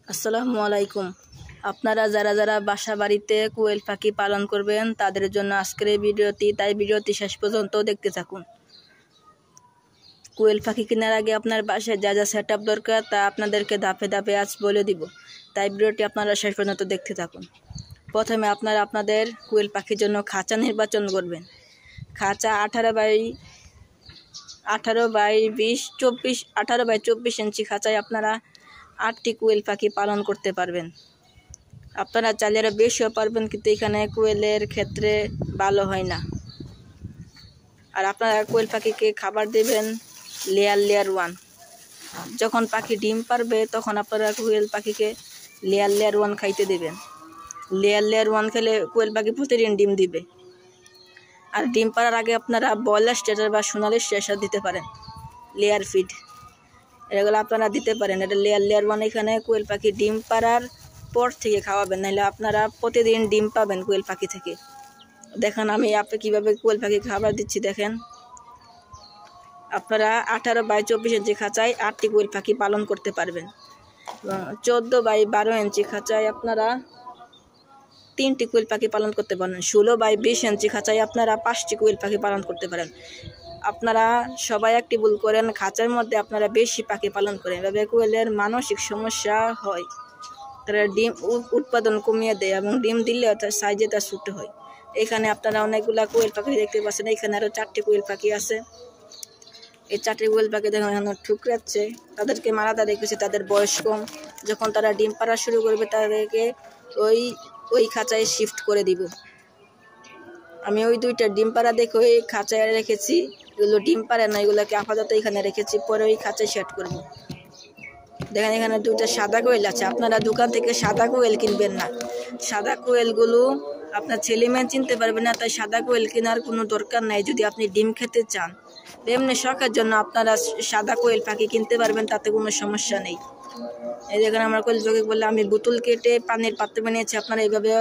আসসালামু আলাইকুম। আপনারা যারা যারা বাসা বাড়িতে কোয়েল পাখি পালন করবেন তাদের জন্য আজকের এই ভিডিওটি, তাই ভিডিওটি শেষ পর্যন্ত দেখতে থাকুন। কোয়েল পাখি কেনার আগে আপনার বাসায় যা যা সেট আপ দরকার তা আপনাদেরকে ধাপে ধাপে আজ বলে দিব, তাই ভিডিওটি আপনারা শেষ পর্যন্ত দেখতে থাকুন। প্রথমে আপনারা আপনাদের কোয়েল পাখির জন্য খাঁচা নির্বাচন করবেন। খাঁচা 18 বাই 24 ইঞ্চি খাঁচায় আপনারা 8টি কোয়েল পাখি পালন করতে পারবেন। আপনারা চাইলে আরও বেশিও পারবেন, কিন্তু এখানে কোয়েলের ক্ষেত্রে ভালো হয় না। আর আপনারা কোয়েল পাখিকে খাবার দেবেন লেয়ার 1। যখন পাখি ডিম পারবে তখন আপনারা কোয়েল পাখিকে লেয়ার 1 খাইতে দেবেন। লেয়ার 1 খেলে কোয়েল পাখি প্রতিদিন ডিম দিবে। আর ডিম পাড়ার আগে আপনারা ব্রয়লার স্টেটার বা সোনালি স্টেটার দিতে পারেন, লেয়ার ফিড এগুলো আপনারা দিতে পারেন। এটা লেয়ার 1 এখানে কোয়েল পাখি ডিম পাড়ার পর থেকে খাওয়াবেন, নাহলে আপনারা প্রতিদিন ডিম পাবেন কোয়েল পাখি থেকে। দেখেন আমি কীভাবে কোয়েল পাখি খাবার দিচ্ছি। দেখেন আপনারা 18 বাই 24 ইঞ্চি খাঁচায় 8টি কোয়েল পাখি পালন করতে পারবেন। 14 বাই 12 ইঞ্চি খাঁচায় আপনারা 3টি কোয়েল পাখি পালন করতে পারেন। 16 বাই 20 ইঞ্চি খাঁচায় আপনারা 5টি কোয়েল পাখি পালন করতে পারেন। আপনারা সবাই একটি ভুল করেন, খাঁচার মধ্যে আপনারা বেশি পাখি পালন করেন, এভাবে কোয়েলের মানসিক সমস্যা হয়। তারা ডিম উৎপাদন কমিয়ে দেয় এবং ডিম দিলে তার সাইজে তার ছোট হয়। এখানে আপনারা অনেকগুলা কোয়েল পাখি দেখতে পাচ্ছেন। এখানে আরও 4টি কোয়েল পাখি আছে। এই 4টি কোয়েল পাখি দেখুন এখানে ঠুকরাচ্ছে, তাদেরকে মারাদা রেখেছে। তাদের বয়স কম, যখন তারা ডিম পাড়া শুরু করবে তাদেরকে ওই খাঁচায় শিফট করে দিব। আমি ওই 2টা ডিম পাড়া দেখে ওই খাঁচায় রেখেছি। এগুলো ডিম পাড়ে না, এগুলোকে আপাতত এখানে রেখেছি, পরে ওই খাঁচায় সেট করব। দেখেন এখানে 2টা সাদা কোয়েল আছে। আপনারা দোকান থেকে সাদা কোয়েল কিনবেন না। সাদা কোয়েলগুলো আপনার ছেলে মেয়ে চিনতে পারবে না, তাই সাদা কোয়েল কেনার কোনো দরকার নাই যদি আপনি ডিম খেতে চান। এমনি শখের জন্য আপনারা সাদা কোয়েল পাখি কিনতে পারবেন, তাতে কোনো সমস্যা নেই। এই দেখেন আমার কোয়েল পাখি বললে আমি বোতল কেটে পানির পাত্র বানিয়েছি। আপনারা এইভাবে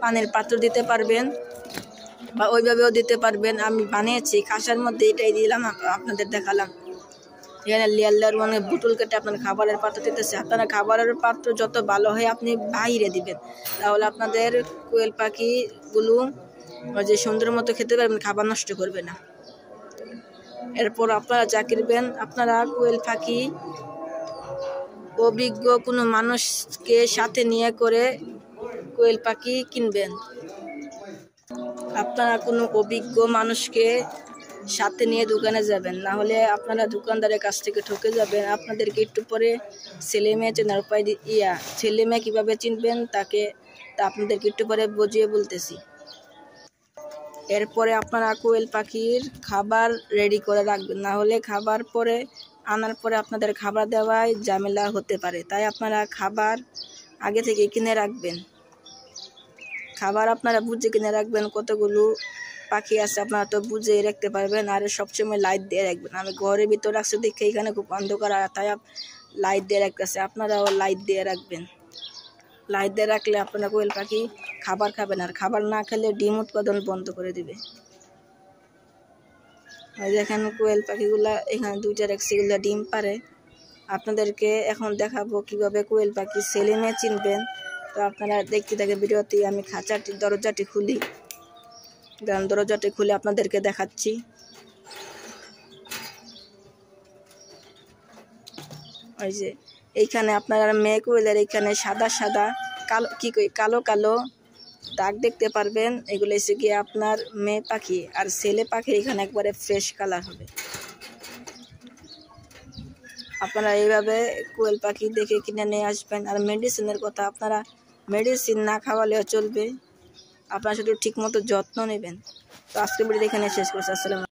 পানির পাত্র দিতে পারবেন বা ওইভাবেও দিতে পারবেন। আমি বানিয়েছি খাঁচার মধ্যে, এটাই দিলাম, আপনাদের দেখালাম। এখানে লেয়ার 1 বোতল কেটে আপনার খাবারের পাত্র দিতেছে। আপনারা খাবারের পাত্র যত ভালো হয় আপনি বাইরে দিবেন, তাহলে আপনাদের কোয়েল পাখিগুলো যে সুন্দর মতো খেতে পারবেন, খাবার নষ্ট করবে না। এরপর আপনারা যা কিনবেন, আপনারা কোয়েল পাখি অভিজ্ঞ কোনো মানুষকে সাথে নিয়ে করে কোয়েল পাখি কিনবেন। আপনারা কোনো অভিজ্ঞ মানুষকে সাথে নিয়ে দোকানে যাবেন, না হলে আপনারা দোকানদারের কাছ থেকে ঠকে যাবেন। আপনাদেরকে একটু পরে ছেলে মেয়ে চেনার উপায় ছেলে মেয়ে কীভাবে চিনবেন তা আপনাদেরকে একটু পরে বুঝিয়ে বলতেছি। এরপরে আপনারা কোয়েল পাখির খাবার রেডি করে রাখবেন, না হলে খাবার পরে আনার পরে আপনাদের খাবার দেওয়ায় ঝামেলা হতে পারে। তাই আপনারা খাবার আগে থেকে কিনে রাখবেন। খাবার আপনারা বুঝে কিনে রাখবেন। কতগুলো পাখি আছে আপনারা তো বুঝে রাখতে পারবেন। আর সবসময় লাইট দিয়ে রাখবেন। আমি ঘরের ভিতর রাখছি দেখে এখানে খুব অন্ধকার, আর তাই লাইট দিয়ে রাখতেছে। আপনারাও লাইট দিয়ে রাখবেন। লাইট দিয়ে রাখলে আপনারা কোয়েল পাখি খাবার খাবেন, আর খাবার না খেলে ডিম উৎপাদন বন্ধ করে দিবে। দেখেন কোয়েল পাখিগুলা এখানে 2টা রাখছি, এগুলো ডিম পারে। আপনাদেরকে এখন দেখাবো কিভাবে কোয়েল পাখি ছেলে মেয়ে চিনবেন। তো আপনারা দেখতে থাকেন ভিডিওতে। আমি খাঁচাটির দরজাটি খুলি, দরজাটি খুলে আপনাদেরকে দেখাচ্ছি। ওই যে এইখানে আপনারা মেয়ে কোয়েলের এইখানে সাদা কালো দাগ দেখতে পারবেন। এগুলো এসে গিয়ে আপনার মেয়ে পাখি, আর ছেলে পাখি এখানে একবারে ফ্রেশ কালার হবে। আপনারা এইভাবে কোয়েল পাখি দেখে কিনে নিয়ে আসবেন। আর মেডিসিনের কথা, আপনারা মেডিসিন না খাওয়ালেও চলবে, আপনারা শুধু ঠিকমতো যত্ন নেবেন। তো আজকে ভিডিও এখানে শেষ করছি। আসসালামু আলাইকুম।